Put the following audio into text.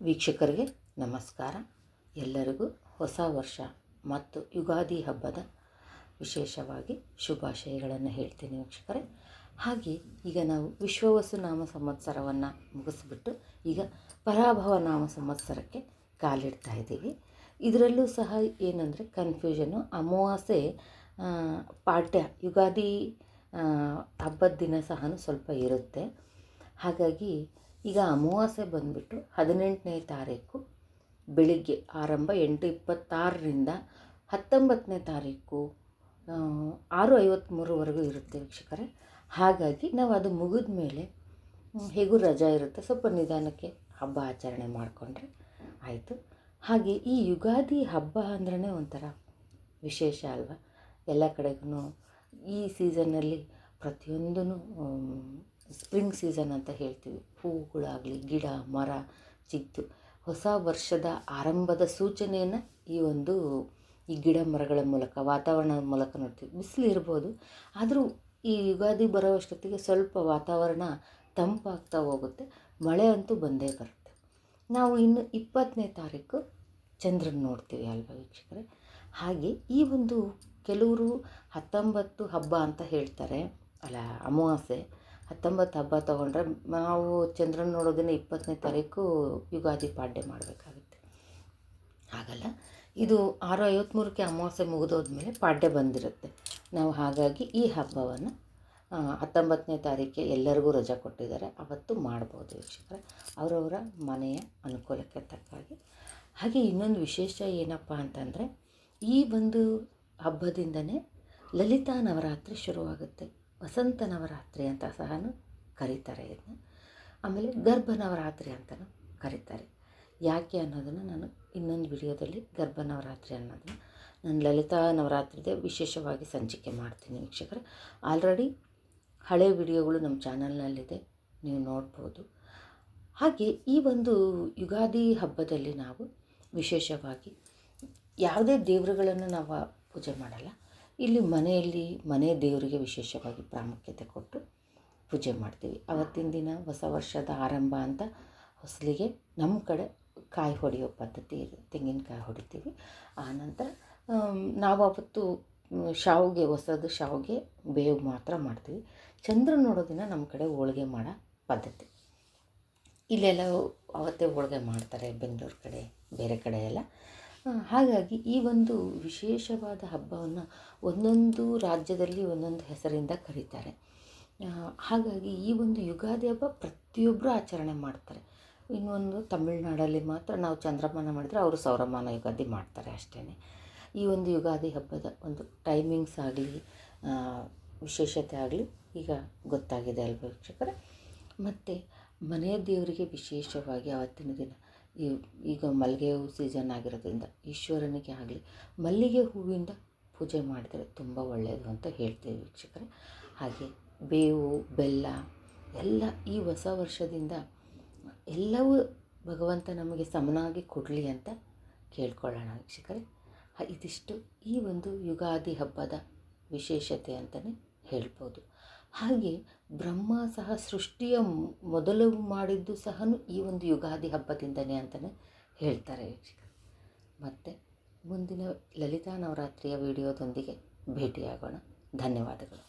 ವೀಕ್ಷಕರಿಗೆ ನಮಸ್ಕಾರ. ಎಲ್ಲರಿಗೂ ಹೊಸ ವರ್ಷ ಮತ್ತು ಯುಗಾದಿ ಹಬ್ಬದ ವಿಶೇಷವಾಗಿ ಶುಭಾಶಯಗಳನ್ನು ಹೇಳ್ತೀನಿ ವೀಕ್ಷಕರೇ. ಹಾಗೆ ಈಗ ನಾವು ವಿಶ್ವವಸು ನಾಮ ಸಂವತ್ಸರವನ್ನು ಮುಗಿಸ್ಬಿಟ್ಟು ಈಗ ಪರಾಭವ ನಾಮ ಸಂವತ್ಸರಕ್ಕೆ ಕಾಲಿಡ್ತಾ ಇದ್ದೀವಿ. ಇದರಲ್ಲೂ ಸಹ ಏನಂದರೆ ಕನ್ಫ್ಯೂಷನು, ಅಮಾವಾಸ್ಯೆ ಪಾಡ್ಯ ಯುಗಾದಿ ಹಬ್ಬದ ದಿನ ಸಹ ಸ್ವಲ್ಪ ಇರುತ್ತೆ. ಹಾಗಾಗಿ ಈಗ ಅಮಾವಾಸ್ಯೆ ಬಂದುಬಿಟ್ಟು 18ನೇ ತಾರೀಕು ಬೆಳಿಗ್ಗೆ ಆರಂಭ 8:26ರಿಂದ 19ನೇ ತಾರೀಕು 6:53ವರೆಗೂ ಇರುತ್ತೆ ವೀಕ್ಷಕರೇ. ಹಾಗಾಗಿ ನಾವು ಅದು ಮುಗಿದ ಮೇಲೆ ಹೇಗೂ ರಜಾ ಇರುತ್ತೆ, ಸ್ವಲ್ಪ ನಿಧಾನಕ್ಕೆ ಹಬ್ಬ ಆಚರಣೆ ಮಾಡಿಕೊಂಡ್ರೆ ಆಯಿತು. ಹಾಗೆ ಈ ಯುಗಾದಿ ಹಬ್ಬ ಅಂದ್ರೇ ಒಂಥರ ವಿಶೇಷ ಅಲ್ವಾ. ಎಲ್ಲ ಕಡೆಗೂ ಈ ಸೀಸನ್ನಲ್ಲಿ ಪ್ರತಿಯೊಂದೂ ಸ್ಪ್ರಿಂಗ್ ಸೀಸನ್ ಅಂತ ಹೇಳ್ತೀವಿ. ಹೂವುಗಳಾಗಲಿ, ಗಿಡ ಮರ ಚಿತ್ತು ಹೊಸ ವರ್ಷದ ಆರಂಭದ ಸೂಚನೆಯನ್ನು ಈ ಗಿಡ ಮರಗಳ ಮೂಲಕ, ವಾತಾವರಣದ ಮೂಲಕ ನೋಡ್ತೀವಿ. ಬಿಸಿಲು ಇರ್ಬೋದು, ಆದರೂ ಈ ಯುಗಾದಿ ಬರೋ ಅಷ್ಟೊತ್ತಿಗೆ ಸ್ವಲ್ಪ ವಾತಾವರಣ ತಂಪಾಗ್ತಾ ಹೋಗುತ್ತೆ. ಮಳೆ ಅಂತೂ ಬಂದೇ ಬರುತ್ತೆ. ನಾವು ಇನ್ನು 20ನೇ ತಾರೀಕು ಚಂದ್ರನ ನೋಡ್ತೀವಿ ಅಲ್ವಾ ವೀಕ್ಷಕರೇ. ಹಾಗೆ ಈ ಕೆಲವರು 19 ಹಬ್ಬ ಅಂತ ಹೇಳ್ತಾರೆ, ಅಲ್ಲ ಅಮಾವಾಸ್ಯೆ 19 ಹಬ್ಬ ತೊಗೊಂಡ್ರೆ ನಾವು ಚಂದ್ರನ ನೋಡೋದನ್ನು 20ನೇ ತಾರೀಕು ಯುಗಾದಿ ಪಾಡ್ಯ ಮಾಡಬೇಕಾಗುತ್ತೆ. ಹಾಗಲ್ಲ, ಇದು 6:53ಕ್ಕೆ ಅಮಾವಾಸ್ಯೆ ಮುಗಿದೋದ್ಮೇಲೆ ಪಾಡ್ಯ ಬಂದಿರುತ್ತೆ. ನಾವು ಹಾಗಾಗಿ ಈ ಹಬ್ಬವನ್ನು 19ನೇ ತಾರೀಕಿಗೆ ಎಲ್ಲರಿಗೂ ರಜೆ ಕೊಟ್ಟಿದ್ದಾರೆ, ಅವತ್ತು ಮಾಡ್ಬೋದು ವೀಕ್ಷಕರೇ, ಅವರವರ ಮನೆಯ ಅನುಕೂಲಕ್ಕೆ ತಕ್ಕಾಗಿ. ಹಾಗೆ ಇನ್ನೊಂದು ವಿಶೇಷ ಏನಪ್ಪ ಅಂತಂದರೆ, ಈ ಹಬ್ಬದಿಂದನೇ ಲಲಿತಾ ನವರಾತ್ರಿ ಶುರುವಾಗುತ್ತೆ. ವಸಂತ ನವರಾತ್ರಿ ಅಂತ ಸಹ ಕರೀತಾರೆ ಇದನ್ನ. ಆಮೇಲೆ ಗರ್ಭ ನವರಾತ್ರಿ ಅಂತಲೂ ಕರೀತಾರೆ. ಯಾಕೆ ಅನ್ನೋದನ್ನು ನಾನು ಇನ್ನೊಂದು ವಿಡಿಯೋದಲ್ಲಿ ಗರ್ಭ ನವರಾತ್ರಿ ಅನ್ನೋದನ್ನು ನಾನು ಲಲಿತಾ ನವರಾತ್ರಿದೇ ವಿಶೇಷವಾಗಿ ಸಂಚಿಕೆ ಮಾಡ್ತೀನಿ ವೀಕ್ಷಕರೇ. ಆಲ್ರೆಡಿ ಹಳೆ ವಿಡಿಯೋಗಳು ನಮ್ಮ ಚಾನಲ್ನಲ್ಲಿದೆ, ನೀವು ನೋಡ್ಬೋದು. ಹಾಗೆ ಈ ಯುಗಾದಿ ಹಬ್ಬದಲ್ಲಿ ನಾವು ವಿಶೇಷವಾಗಿ ಯಾವುದೇ ದೇವರುಗಳನ್ನು ನಾವು ಪೂಜೆ ಮಾಡಲ್ಲ. ಇಲ್ಲಿ ಮನೆ ದೇವರಿಗೆ ವಿಶೇಷವಾಗಿ ಪ್ರಾಮುಖ್ಯತೆ ಕೊಟ್ಟು ಪೂಜೆ ಮಾಡ್ತೀವಿ. ಅವತ್ತಿನ ದಿನ ಹೊಸ ವರ್ಷದ ಆರಂಭ ಅಂತ ಹೊಸಲಿಗೆ ನಮ್ಮ ಕಡೆ ಕಾಯಿ ಹೊಡೆಯೋ ಪದ್ಧತಿ ಇದೆ, ತೆಂಗಿನಕಾಯಿ ಹೊಡಿತೀವಿ. ಆನಂತರ ನಾವು ಅವತ್ತು ಹೊಸದು ಶಾವಿಗೆ ಬೇವು ಮಾತ್ರ ಮಾಡ್ತೀವಿ. ಚಂದ್ರ ನೋಡೋ ದಿನ ನಮ್ಮ ಕಡೆ ಹೋಳಿಗೆ ಮಾಡೋ ಪದ್ಧತಿ. ಇಲ್ಲೆಲ್ಲ ಅವತ್ತೇ ಹೋಳಿಗೆ ಮಾಡ್ತಾರೆ, ಬೆಂಗಳೂರು ಕಡೆ ಬೇರೆ ಕಡೆ ಎಲ್ಲ. ಹಾಗಾಗಿ ಈ ವಿಶೇಷವಾದ ಹಬ್ಬವನ್ನು ಒಂದೊಂದು ರಾಜ್ಯದಲ್ಲಿ ಒಂದೊಂದು ಹೆಸರಿಂದ ಕರೀತಾರೆ. ಹಾಗಾಗಿ ಈ ಯುಗಾದಿ ಹಬ್ಬ ಪ್ರತಿಯೊಬ್ಬರು ಆಚರಣೆ ಮಾಡ್ತಾರೆ. ಇನ್ನೊಂದು ತಮಿಳುನಾಡಲ್ಲಿ ಮಾತ್ರ ನಾವು ಚಂದ್ರಮಾನ ಮಾಡಿದರೆ ಅವರು ಸೌರಮಾನ ಯುಗಾದಿ ಮಾಡ್ತಾರೆ ಅಷ್ಟೇ. ಈ ಯುಗಾದಿ ಹಬ್ಬದ ಟೈಮಿಂಗ್ಸ್ ಆಗಲಿ ವಿಶೇಷತೆ ಆಗಲಿ ಈಗ ಗೊತ್ತಾಗಿದೆ ಅಲ್ವ ವೀಕ್ಷಕರೇ. ಮತ್ತು ಮನೆಯ ದೇವರಿಗೆ ವಿಶೇಷವಾಗಿ ಅವತ್ತಿನ ದಿನ ಈಗ ಮಲ್ಲಿಗೆ ಹೂ ಸೀಸನ್ ಆಗಿರೋದ್ರಿಂದ ಈಶ್ವರನಿಗೆ ಆಗಲಿ ಮಲ್ಲಿಗೆ ಹೂವಿಂದ ಪೂಜೆ ಮಾಡಿದರೆ ತುಂಬ ಒಳ್ಳೆಯದು ಅಂತ ಹೇಳ್ತೀವಿ ವೀಕ್ಷಕರೇ. ಹಾಗೆ ಬೇವು ಬೆಲ್ಲ ಎಲ್ಲ ಈ ಹೊಸ ವರ್ಷದಿಂದ ಎಲ್ಲವೂ ಭಗವಂತ ನಮಗೆ ಸಮನಾಗಿ ಕೊಡಲಿ ಅಂತ ಕೇಳ್ಕೊಳ್ಳೋಣ ವೀಕ್ಷಕರೇ. ಇದಿಷ್ಟು ಈ ಯುಗಾದಿ ಹಬ್ಬದ ವಿಶೇಷತೆ ಅಂತಲೇ ಹೇಳ್ಬೋದು. ಹಾಗೆ ಬ್ರಹ್ಮ ಸಹ ಸೃಷ್ಟಿಯ ಮೊದಲು ಮಾಡಿದ್ದು ಸಹ ಈ ಯುಗಾದಿ ಹಬ್ಬದಿಂದನೇ ಅಂತಲೇ ಹೇಳ್ತಾರೆ ವೀಕ್ಷಕರೇ. ಮತ್ತು ಮುಂದಿನ ಲಲಿತಾ ನವರಾತ್ರಿಯ ವಿಡಿಯೋದೊಂದಿಗೆ ಭೇಟಿಯಾಗೋಣ. ಧನ್ಯವಾದಗಳು.